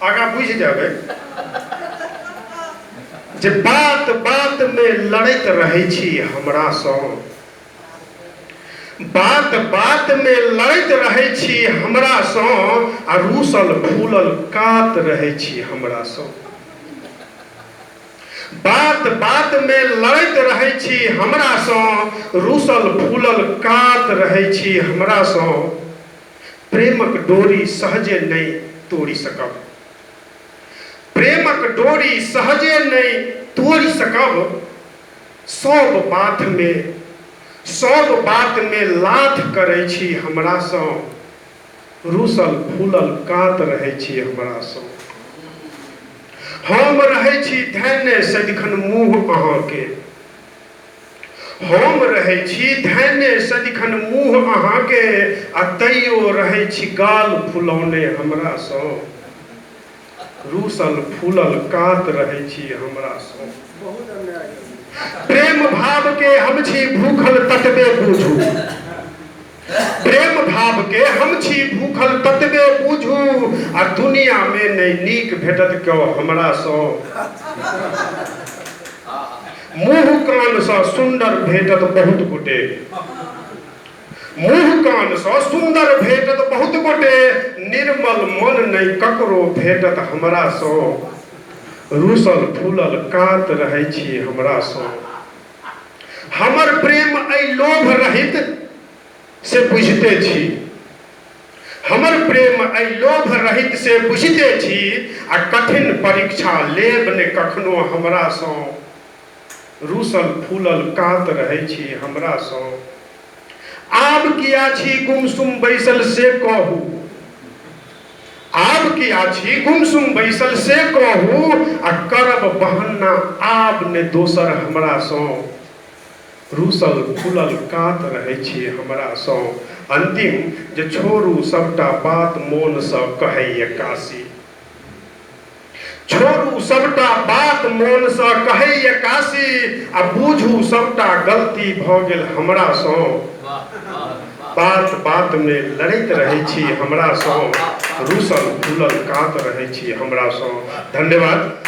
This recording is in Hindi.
आगा बुझ जाबे जे बात बात में लड़त रहे छी हमरा सँ, बात बात में लड़त रहे छी हमरा सँ, आ रूसल फूलल कात रहे छी हमरा सँ। बात बात में लड़त रहे छी हमरा सँ, रूसल फूलल कात रहे छी हमरा सँ। प्रेमक डोरी सहजे नहीं तोड़ी सकब, प्रेमक डोरी सहजे नहीं तोड़ी सकब। सब बात में लाथ करे छी हमरा सँ, रूसल फूलल कात रहे छी हमरा सँ। हम रहे छी धन्य सदिखन मुँह अहाँके, हम रहे छी धन्य सदिखन मुँह अहाँके, आ तैयो रहे छी गाल फुलौने हमरा सँ, रूसल फूलल कात रहे छी हमरा सँ। प्रेम भाव के हम छी भूखल ततबे बूझू, प्रेम भाव के हम छी भूखल ततबे बूझू, आ दुनिया में नहीं नीक भेटत क्यों हमरा सँ। मुँह कान सँ सुंदर भेटत बहुत गोटे, मुँह कान सँ सुंदर भेटत बहुत गोटे, निर्मल मन नहीं ककरो भेटत हमरा सँ, रूसल फूलल कात रहे छी हमरा सँ। हमर प्रेम एहि लोभ रहित से बुझते छी, हमर प्रेम एहि लोभ रहित से बुझते छी, आ कठिन परीक्षा लेब ने कखनो हमरा सँ, रूसल फूलल कात रहे छी हमरा सँ। आब किया छी गुमसुम बैसल से कहू, आब किया छी गुमसुम बैसल से कहू, आ करब बहाना आब ने दोसर हमरा सँ, रूसल फूलल कात रहे छी हमरा सँ। अंतिम जे छोड़ू सबटा बात मोन सँ कहैए काशी, छोड़ू सबटा बात मोन सँ कहैए काशी, आ बूझू सबटा गलती भऽ गेल हमरा सँ। बात बात में लड़ैत रहे छी हमरा सँ, रूसल फूलल कात रहे छी हमरा सँ। धन्यवाद।